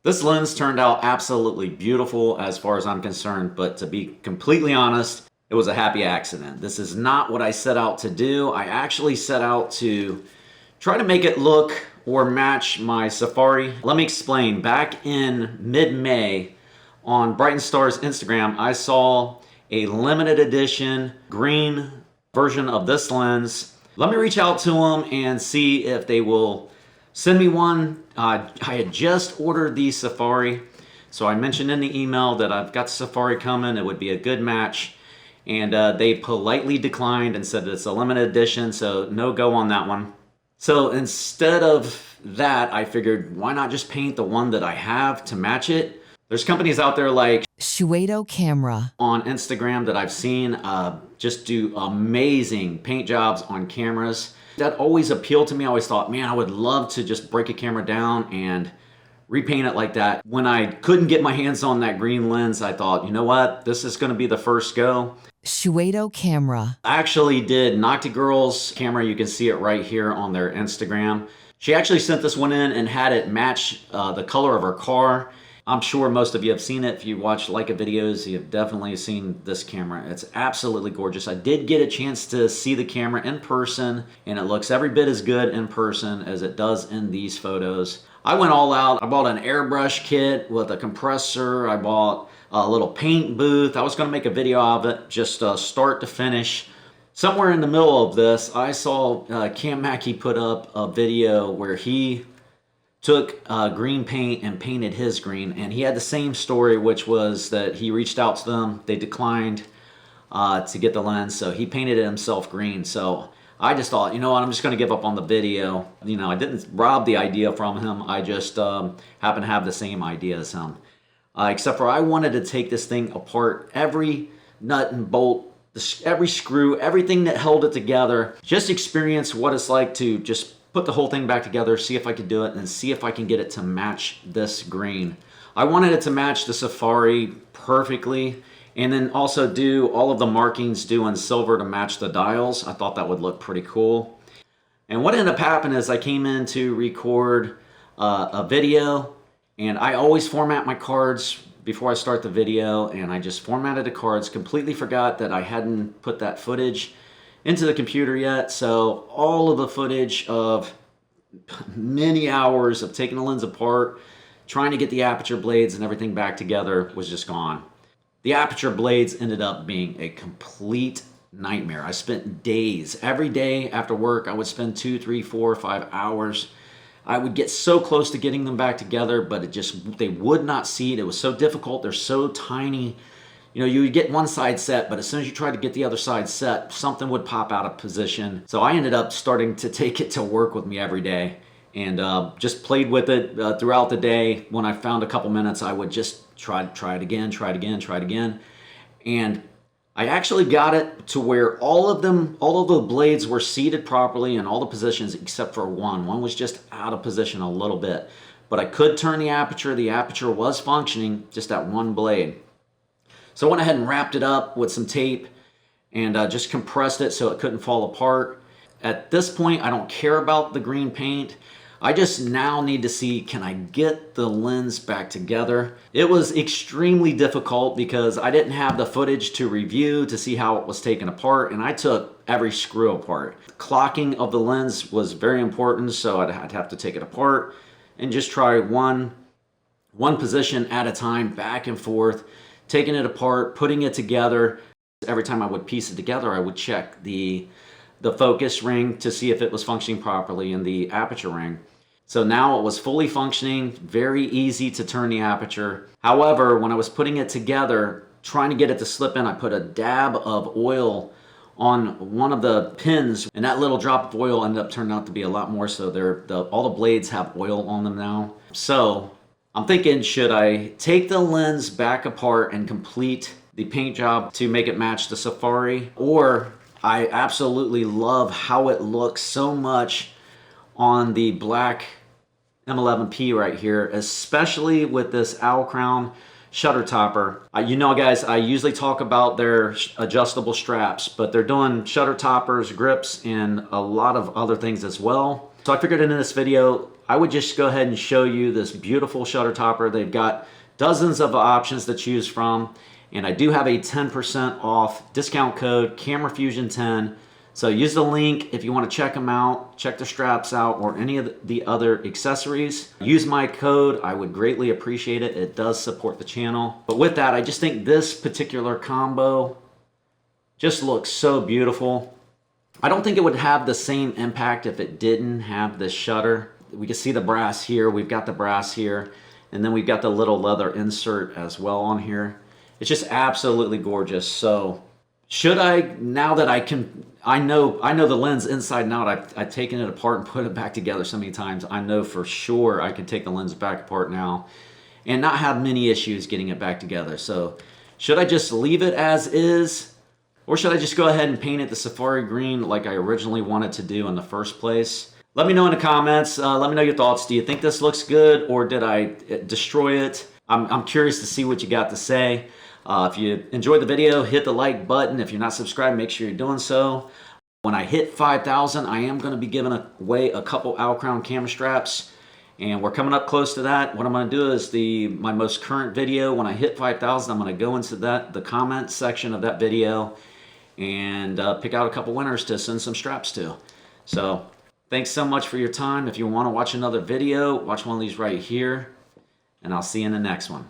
This lens turned out absolutely beautiful as far as I'm concerned, but to be completely honest, it was a happy accident. This is not what I set out to do. I actually set out to try to make it look or match my Safari. Let me explain. Back in mid-May on Brightin Star's Instagram, I saw a limited edition green version of this lens. Let me reach out to them and see if they will send me one. I had just ordered the Safari, so I mentioned in the email that I've got the Safari coming. It would be a good match, and they politely declined and said it's a limited edition, so no go on that one. So instead of that, I figured, why not just paint the one that I have to match it? There's companies out there like Shuedo Camera on Instagram that I've seen just do amazing paint jobs on cameras. That always appealed to me. I always thought, man, I would love to just break a camera down and repaint it like that. When I couldn't get my hands on that green lens, I thought, you know what? This is gonna be the first go. Shuedo Camera. I actually did Nocti Girl's camera. You can see it right here on their Instagram. She actually sent this one in and had it match the color of her car. I'm sure most of you have seen it. If you watch Leica videos, you've definitely seen this camera. It's absolutely gorgeous. I did get a chance to see the camera in person, and it looks every bit as good in person as it does in these photos. I went all out. I bought an airbrush kit with a compressor. I bought a little paint booth. I was going to make a video of it, just start to finish. Somewhere in the middle of this, I saw Cam Mackey put up a video where he took green paint and painted his green, and he had the same story, which was that he reached out to them. They declined to get the lens, so he painted it himself green. So I just thought, you know what, I'm just going to give up on the video. You know, I didn't rob the idea from him. I just happened to have the same idea as him. Except for I wanted to take this thing apart, every nut and bolt, every screw, everything that held it together. Just experience what it's like to just put the whole thing back together, see if I could do it, and see if I can get it to match this green. I wanted it to match the Safari perfectly, and then also do all of the markings due in silver to match the dials. I thought that would look pretty cool. And what ended up happening is I came in to record a video, and I always format my cards before I start the video, and I just formatted the cards, completely forgot that I hadn't put that footage into the computer yet, so all of the footage of many hours of taking the lens apart, trying to get the aperture blades and everything back together was just gone. The aperture blades ended up being a complete nightmare. I spent days, every day after work, I would spend 2, 3, 4, 5 hours. I would get so close to getting them back together, but they would not seat. It was so difficult. They're so tiny. You know, you would get one side set, but as soon as you tried to get the other side set, something would pop out of position. So I ended up starting to take it to work with me every day, and just played with it throughout the day. When I found a couple minutes, I would just try it again. And I actually got it to where all of the blades were seated properly in all the positions except for one. One was just out of position a little bit. But I could turn the aperture. The aperture was functioning, just that one blade. So I went ahead and wrapped it up with some tape and just compressed it so it couldn't fall apart. At this point, I don't care about the green paint. I just now need to see, can I get the lens back together? It was extremely difficult because I didn't have the footage to review to see how it was taken apart, and I took every screw apart. The clocking of the lens was very important, so I'd have to take it apart and just try one position at a time, back and forth, taking it apart, putting it together. Every time I would piece it together, I would check the focus ring to see if it was functioning properly and the aperture ring. So now it was fully functioning, very easy to turn the aperture. However, when I was putting it together, trying to get it to slip in, I put a dab of oil on one of the pins, and that little drop of oil ended up turning out to be a lot more, so all the blades have oil on them now. So I'm thinking, should I take the lens back apart and complete the paint job to make it match the Safari? Or I absolutely love how it looks so much on the black M11-P right here, especially with this owl crown shutter topper. You know, guys, I usually talk about their adjustable straps, but they're doing shutter toppers, grips, and a lot of other things as well. So I figured in this video, I would just go ahead and show you this beautiful shutter topper. They've got dozens of options to choose from, and I do have a 10% off discount code, CameraFusion10. So use the link if you want to check them out, check the straps out, or any of the other accessories. Use my code, I would greatly appreciate it. It does support the channel. But with that, I just think this particular combo just looks so beautiful. I don't think it would have the same impact if it didn't have this shutter. We can see the brass here, we've got the brass here, and then we've got the little leather insert as well on here. It's just absolutely gorgeous. So should I, now that I know the lens inside and out, I've taken it apart and put it back together so many times. I know for sure I can take the lens back apart now and not have many issues getting it back together. So should I just leave it as is, or should I just go ahead and paint it the Safari green like I originally wanted to do in the first place? Let me know in the comments. Let me know your thoughts. Do you think this looks good, or did I destroy it? I'm curious to see what you got to say. If you enjoyed the video, hit the like button. If you're not subscribed, make sure you're doing so. When I hit 5,000, I am going to be giving away a couple Owl Crown camera straps, and we're coming up close to that. What I'm going to do is my most current video. When I hit 5,000, I'm going to go into the comment section of that video and pick out a couple winners to send some straps to. So thanks so much for your time. If you want to watch another video, watch one of these right here, and I'll see you in the next one.